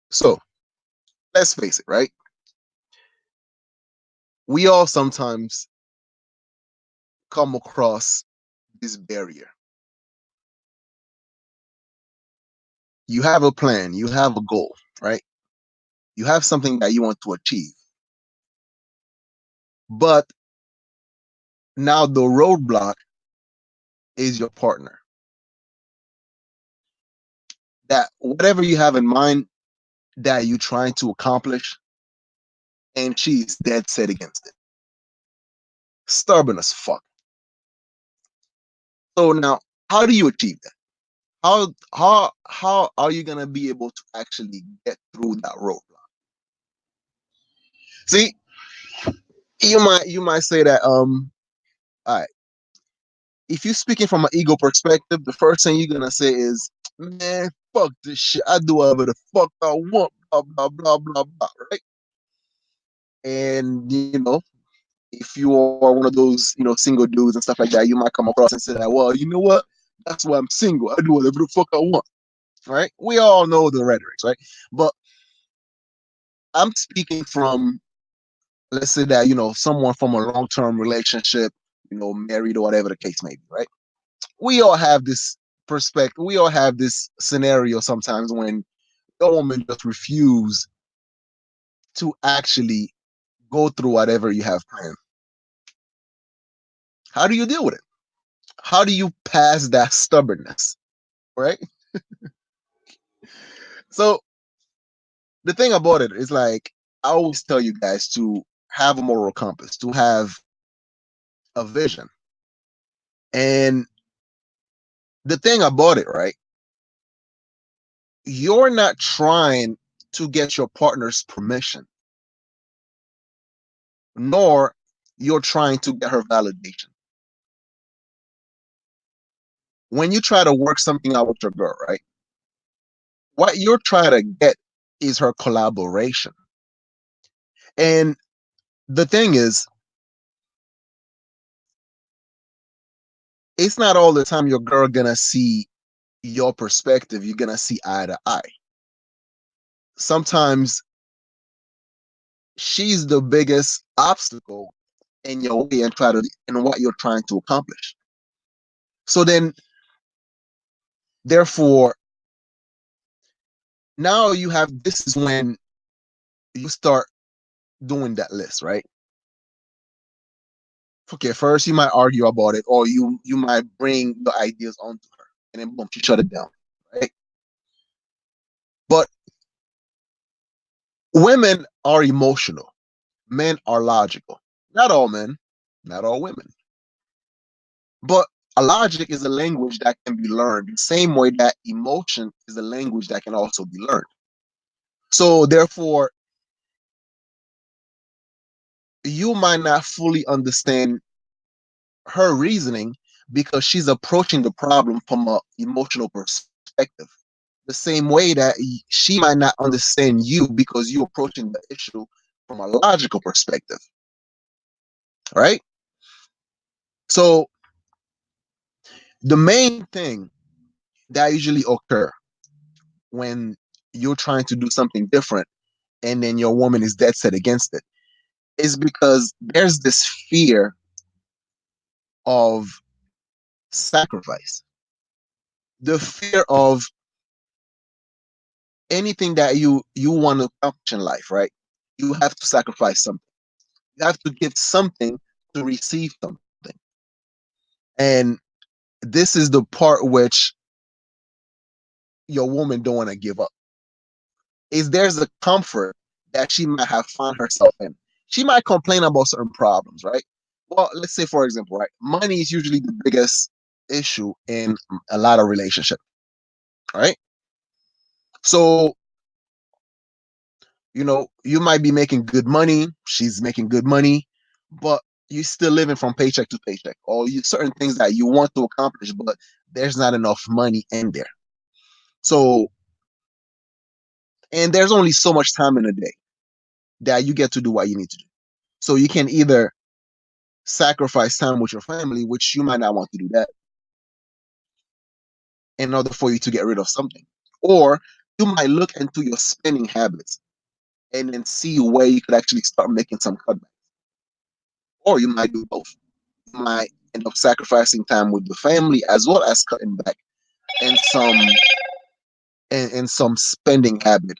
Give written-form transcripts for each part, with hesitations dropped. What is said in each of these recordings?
So let's face it, right? We all sometimes come across this barrier. You have a plan, you have a goal, right? You have something that you want to achieve. But now the roadblock is your partner. That whatever you have in mind that you're trying to accomplish, and she's dead set against it. Stubborn as fuck. So now, how do you achieve that? How are you gonna be able to actually get through that roadblock? See, you might say that all right, if you're speaking from an ego perspective, the first thing you're gonna say is, man, fuck this shit. I do whatever the fuck I want, blah blah blah blah blah, right? And if you are one of those, single dudes and stuff like that, you might come across and say that, well, you know what? That's why I'm single. I do whatever the fuck I want, right? We all know the rhetorics, right? But I'm speaking from, let's say that, someone from a long-term relationship, married or whatever the case may be, right? We all have this perspective. We all have this scenario sometimes when a woman just refuse to actually go through whatever you have planned. How do you deal with it? How do you pass that stubbornness, right? So the thing about it is, like, I always tell you guys to have a moral compass, to have a vision. And the thing about it, right? You're not trying to get your partner's permission, nor you're trying to get her validation. When you try to work something out with your girl, right? What you're trying to get is her collaboration. And the thing is, it's not all the time your girl gonna see your perspective, you're gonna see eye to eye. Sometimes she's the biggest obstacle in your way and try to in what you're trying to accomplish. So then, therefore, now you have this is when you start doing that list, right? Okay, first you might argue about it, or you might bring the ideas onto her, and then boom, she shut it down, right? But women are emotional, men are logical. Not all men, not all women. But a logic is a language that can be learned, the same way that emotion is a language that can also be learned. So therefore, you might not fully understand her reasoning because she's approaching the problem from an emotional perspective. The same way that she might not understand you because you're approaching the issue from a logical perspective, right? So the main thing that usually occur when you're trying to do something different and then your woman is dead set against it is because there's this fear of sacrifice, the fear of anything that you want to accomplish in life, right? You have to sacrifice something. You have to give something to receive something. And this is the part which your woman don't want to give up. Is there's a comfort that she might have found herself in. She might complain about certain problems, right? Well, let's say for example, right? Money is usually the biggest issue in a lot of relationships, right? So, you might be making good money, she's making good money, but you're still living from paycheck to paycheck, or certain things that you want to accomplish, but there's not enough money in there. So, and there's only so much time in a day that you get to do what you need to do. So you can either sacrifice time with your family, which you might not want to do that in order for you to get rid of something, or you might look into your spending habits and then see where you could actually start making some cutbacks. Or you might do both. You might end up sacrificing time with the family as well as cutting back and some spending habit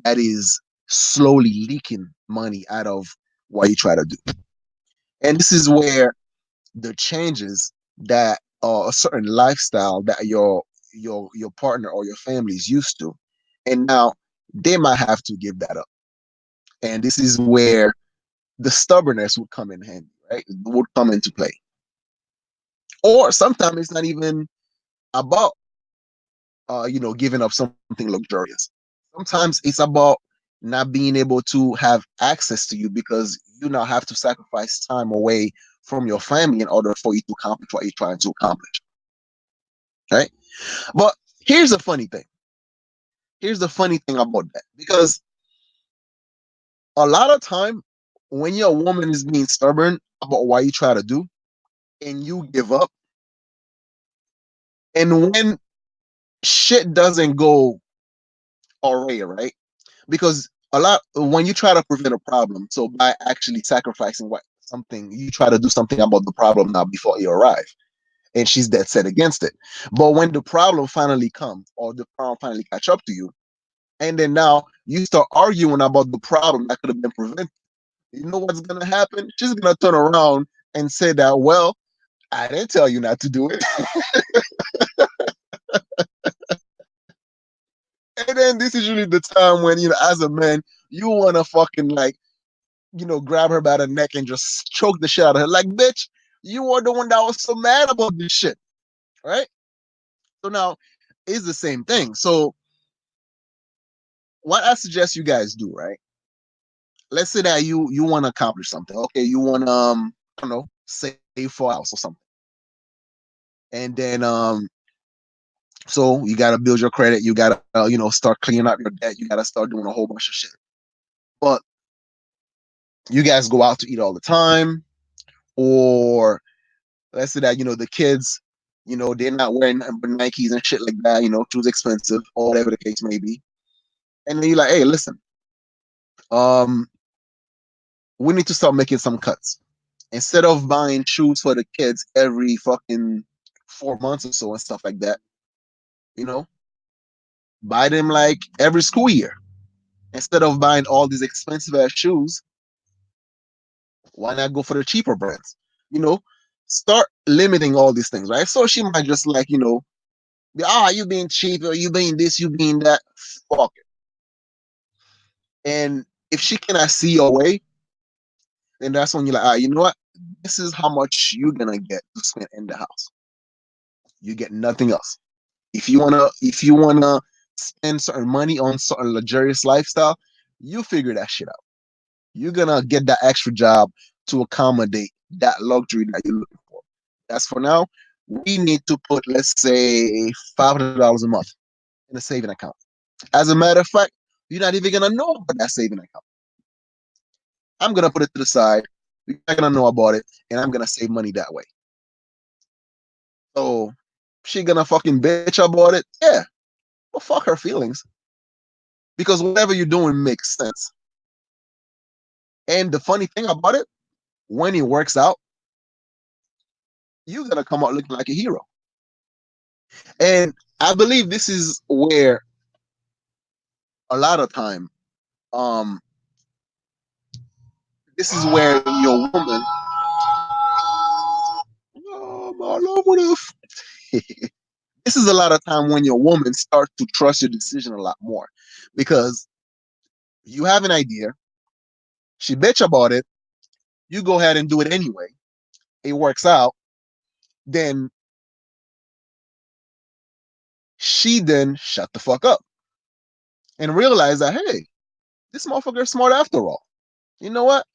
that is slowly leaking money out of what you try to do. And this is where the changes that a certain lifestyle that your partner or your family is used to, and now they might have to give that up. And this is where the stubbornness would come in handy, right? It would come into play. Or sometimes it's not even about giving up something luxurious. Sometimes it's about not being able to have access to you because you now have to sacrifice time away from your family in order for you to accomplish what you're trying to accomplish. Right? But here's the funny thing. Here's the funny thing about that. Because a lot of time when your woman is being stubborn about what you try to do and you give up, and when shit doesn't go alright, right? Because a lot when you try to prevent a problem, so by actually sacrificing what something you try to do something about the problem now before you arrive, and she's dead set against it. But when the problem finally comes or the problem finally catch up to you, and then now you start arguing about the problem that could have been prevented, you know what's gonna happen? She's gonna turn around and say that, well, I didn't tell you not to do it. And then this is usually the time when, as a man, you wanna fucking like, grab her by the neck and just choke the shit out of her. Like, bitch, you were the one that was so mad about this shit, right? So now it's the same thing. So what I suggest you guys do, right? Let's say that you want to accomplish something. Okay, you want to I don't know, save for a house or something, and then so you got to build your credit. You got to start cleaning up your debt. You got to start doing a whole bunch of shit. But you guys go out to eat all the time, or let's say that the kids, they're not wearing Nikes and shit like that. Shoes expensive or whatever the case may be. And then you're like, hey, listen, um, we need to start making some cuts. Instead of buying shoes for the kids every fucking 4 months or so and stuff like that, you know, buy them like every school year. Instead of buying all these expensive ass shoes, why not go for the cheaper brands? You know, start limiting all these things, right? So she might just like, you being cheap or you being this, you being that. Fuck it. And if she cannot see your way, then that's when you're like, you know what? This is how much you're gonna get to spend in the house. You get nothing else. If you wanna spend certain money on certain luxurious lifestyle, you figure that shit out. You're gonna get that extra job to accommodate that luxury that you're looking for. As for now, we need to put, let's say, $500 a month in a saving account. As a matter of fact, you're not even gonna know about that saving account. I'm gonna put it to the side. You're not gonna know about it, and I'm gonna save money that way. So she gonna fucking bitch about it? Yeah. Well, fuck her feelings. Because whatever you're doing makes sense. And the funny thing about it, when it works out, you're gonna come out looking like a hero. And I believe this is where a lot of time, um, this is where your woman, my love, what if? This is a lot of time when your woman starts to trust your decision a lot more because you have an idea, she bitch about it, you go ahead and do it anyway. It works out, then she then shut the fuck up and realize that, hey, this motherfucker is smart after all. You know what?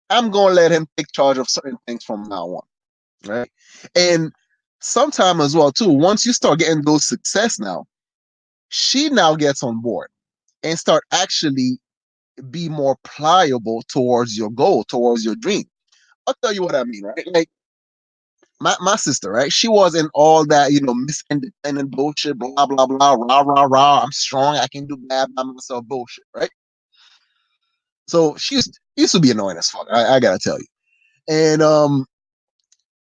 I'm gonna let him take charge of certain things from now on, right? And sometime as well too. Once you start getting those success now, she now gets on board and start actually be more pliable towards your goal, towards your dream. I'll tell you what I mean, right? Like my sister, right? She wasn't all that, Miss Independent bullshit, blah blah blah, rah rah rah. I'm strong, I can do bad by myself, bullshit, right? So she used to be annoying as fuck. I gotta tell you, and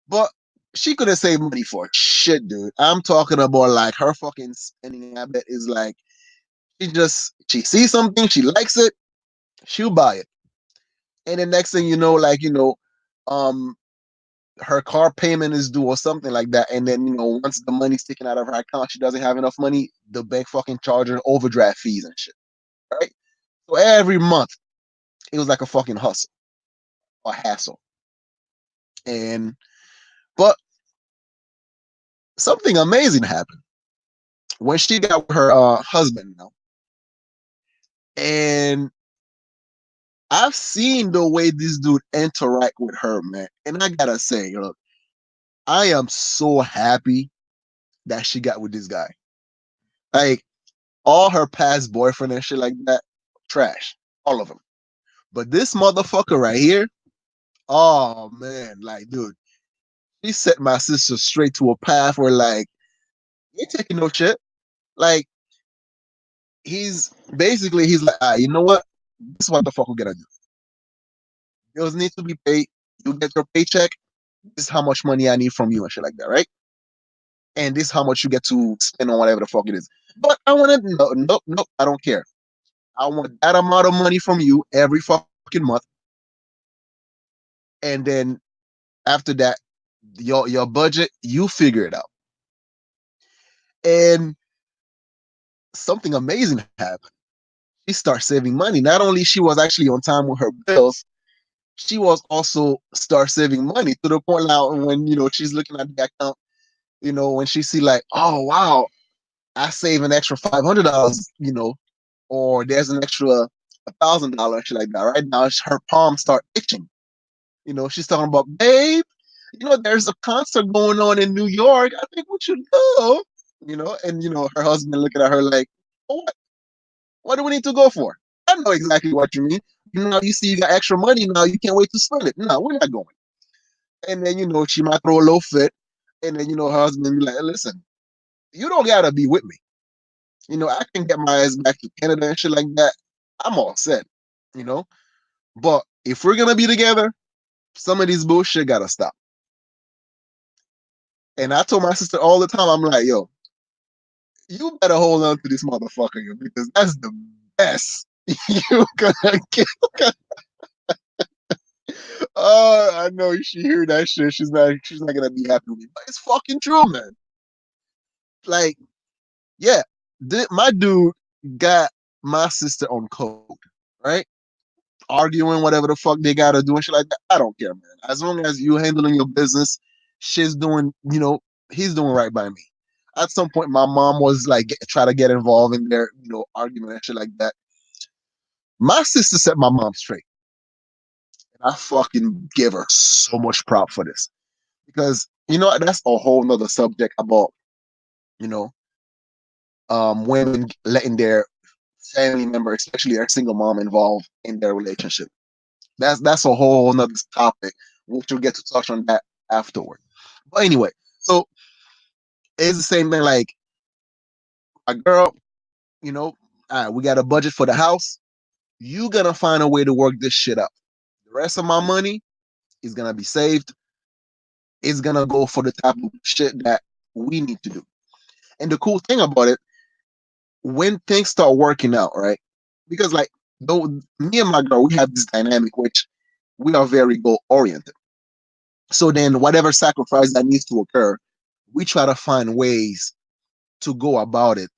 but she could have saved money for shit, dude. I'm talking about like her fucking spending habit is like she sees something, she likes it, she'll buy it, and the next thing you know, like um her car payment is due or something like that. And then, once the money's taken out of her account, she doesn't have enough money, the bank fucking charge her overdraft fees and shit. Right? So every month it was like a fucking hustle or hassle. And but something amazing happened when she got with her husband now. And I've seen the way this dude interact with her, man. And I gotta say, look, I am so happy that she got with this guy. Like all her past boyfriend and shit like that, trash. All of them. But this motherfucker right here, oh man, like, dude, he set my sister straight to a path where, like, you ain't taking no shit. Like, he's like, you know what? This is what the fuck we're gonna do. Bills need to be paid. You get your paycheck. This is how much money I need from you and shit like that, right? And this is how much you get to spend on whatever the fuck it is. But I want to, no, no, no, I don't care. I want that amount of money from you every fucking month. And then after that, your budget, you figure it out. And something amazing happened. She started saving money. Not only she was actually on time with her bills, she was also start saving money to the point now when she's looking at the account, when she see like, oh wow, I save an extra $500, or there's an extra $1,000, shit like that. Right now, her palms start itching. She's talking about, babe, there's a concert going on in New York. I think we should go. And her husband looking at her like, oh, what do we need to go for? I know exactly what you mean. Now you see you got extra money. Now you can't wait to spend it. No, we're not going. And then she might throw a little fit, and then her husband be like, hey, listen, you don't gotta be with me. I can get my ass back to Canada and shit like that. I'm all set. You know, but if we're gonna be together, some of this bullshit gotta stop. And I told my sister all the time, I'm like, yo, you better hold on to this motherfucker, yo, because that's the best you gonna get. Oh, I know she hear that shit. She's not gonna be happy with me. But it's fucking true, man. Like, yeah, my dude got my sister on code, right? Arguing whatever the fuck they gotta do and shit like that. I don't care, man. As long as you handling your business, shit's doing, he's doing right by me. At some point, my mom was like, try to get involved in their, argument and shit like that. My sister set my mom straight. And I fucking give her so much prop for this. Because, that's a whole nother subject about, you know, women letting their family member, especially their single mom, involved in their relationship. That's a whole nother topic, which we'll get to touch on that afterward. But anyway, so it's the same thing. Like a girl, all right, we got a budget for the house. You gonna find a way to work this shit out. The rest of my money is gonna be saved. It's gonna go for the type of shit that we need to do. And the cool thing about it, when things start working out, right? Because like though me and my girl, we have this dynamic which we are very goal oriented. So then whatever sacrifice that needs to occur, we try to find ways to go about it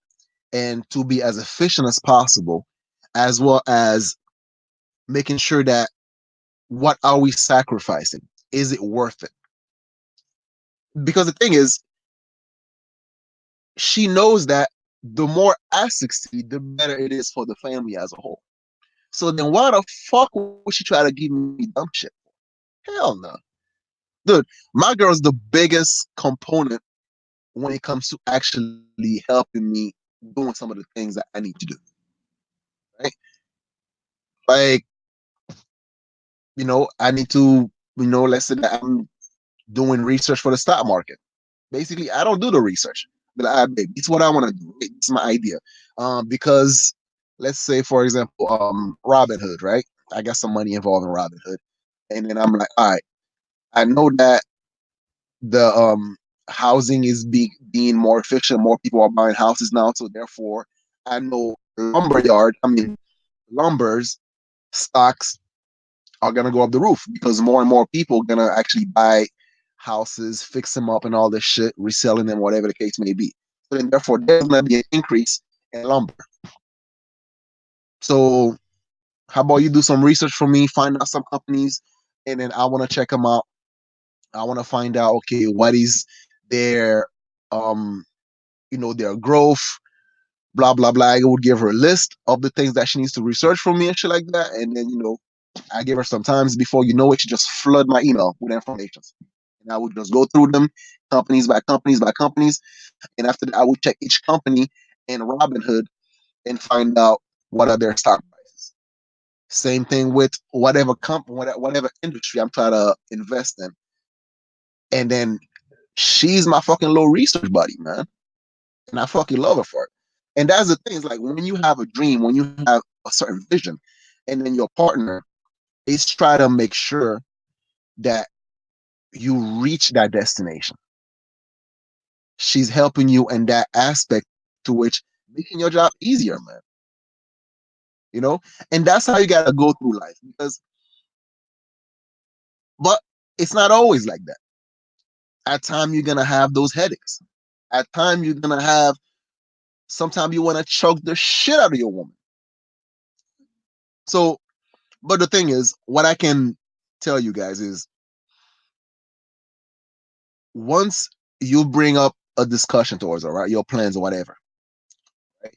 and to be as efficient as possible, as well as making sure that what are we sacrificing? Is it worth it? Because the thing is, she knows that the more I succeed, the better it is for the family as a whole. So then why the fuck would she try to give me dumb shit? Hell no. Dude, my girl's the biggest component when it comes to actually helping me doing some of the things that I need to do. Right? Like, I need to, let's say that I'm doing research for the stock market. Basically, I don't do the research, but babe, it's what I want to do. It's my idea. Because let's say, for example, Robinhood, right? I got some money involved in Robinhood, and then I'm like, all right, I know that the housing is being more efficient, more people are buying houses now, so therefore, I know lumber's stocks are gonna go up the roof because more and more people are gonna actually buy houses, fix them up, and all this shit, reselling them, whatever the case may be. So then, therefore, there's gonna be an increase in lumber. So, how about you do some research for me, find out some companies, and then I want to check them out. I want to find out, okay, what is their, um, their growth, blah blah blah. I would give her a list of the things that she needs to research for me and shit like that, and then I give her some times before you know it, she just flood my email with information. And I would just go through them companies by companies by companies. And after that, I would check each company in Robinhood and find out what are their stock prices. Same thing with whatever whatever industry I'm trying to invest in. And then she's my fucking low research buddy, man. And I fucking love her for it. And that's the thing, is like when you have a dream, when you have a certain vision, and then your partner is try to make sure that you reach that destination. She's helping you in that aspect to which making your job easier, man. You know, and that's how you gotta go through life because, but it's not always like that. At time you're gonna have those headaches. At time you're gonna have. Sometimes you want to choke the shit out of your woman. So, but the thing is, what I can tell you guys is, once you bring up a discussion towards her, right, your plans or whatever, right,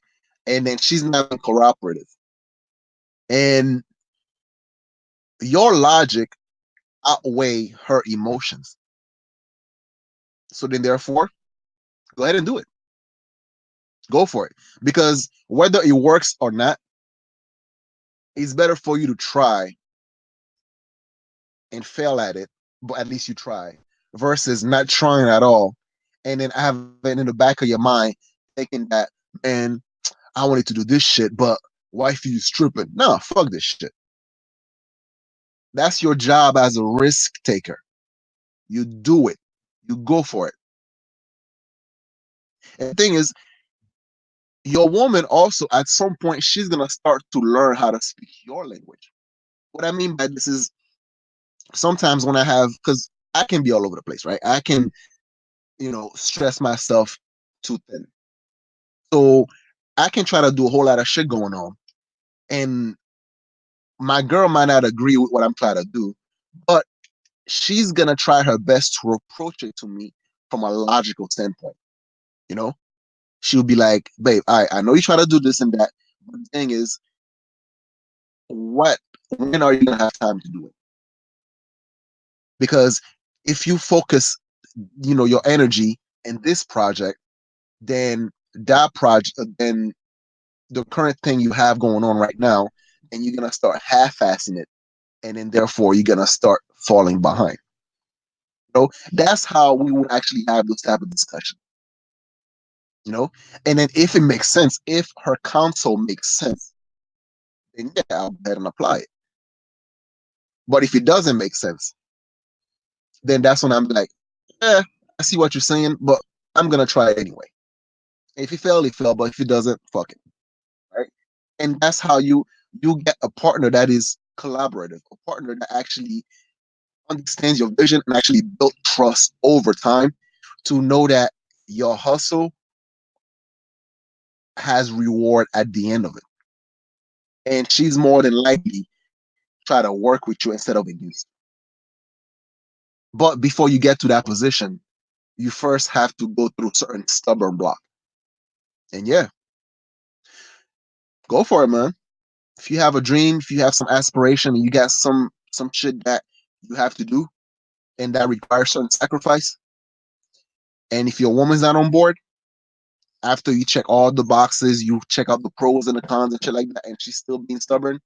and then she's not cooperative, and your logic outweigh her emotions. So then, therefore, go ahead and do it. Go for it. Because whether it works or not, it's better for you to try and fail at it, but at least you try, versus not trying at all. And then having in the back of your mind thinking that, man, I wanted to do this shit, but wife you stripping. No, fuck this shit. That's your job as a risk taker. You do it. You go for it. And the thing is, your woman also at some point she's gonna start to learn how to speak your language. What I mean by this is, sometimes when I have, because I can be all over the place, right? I can, stress myself too thin. So I can try to do a whole lot of shit going on. And my girl might not agree with what I'm trying to do, but she's gonna try her best to approach it to me from a logical standpoint. You know, she'll be like, babe, I know you try to do this and that. But the thing is, what when are you gonna have time to do it? Because if you focus, your energy in this project, then then the current thing you have going on right now, and you're gonna start half-assing it, and then therefore you're gonna start falling behind. That's how we would actually have those type of discussion. And then if it makes sense, if her counsel makes sense, then yeah, I'll go ahead and apply it. But if it doesn't make sense, then that's when I'm like, I see what you're saying, but I'm gonna try it anyway. If it failed, it failed. But if it doesn't, fuck it, right? And that's how you get a partner that is collaborative, a partner that actually understands your vision and actually built trust over time to know that your hustle has reward at the end of it. And she's more than likely try to work with you instead of against. But before you get to that position, you first have to go through certain stubborn block. And yeah, go for it, man. If you have a dream, if you have some aspiration, and you got some shit that you have to do and that requires certain sacrifice, and if your woman's not on board, after you check all the boxes, you check out the pros and the cons and shit like that, and she's still being stubborn,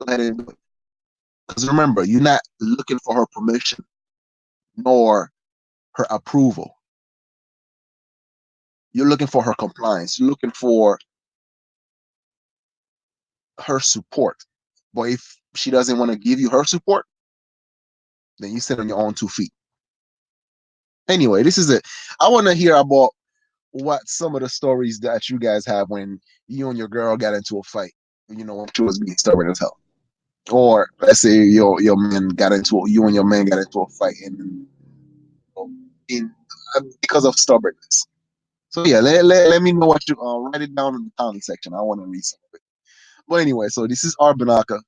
go ahead and do it. Because remember, you're not looking for her permission. nor her approval. You're looking for her compliance. You're looking for her support. But if she doesn't want to give you her support, then you sit on your own 2 feet. Anyway, this is it. I want to hear about what some of the stories that you guys have when you and your girl got into a fight. When she was being stubborn as hell. Or let's say your man got into you and your man got into a fight in because of stubbornness. So yeah, let me know what you write it down in the comment section. I want to read some of it. But anyway, so this is Arbanaka.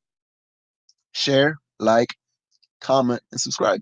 Share, like, comment, and subscribe.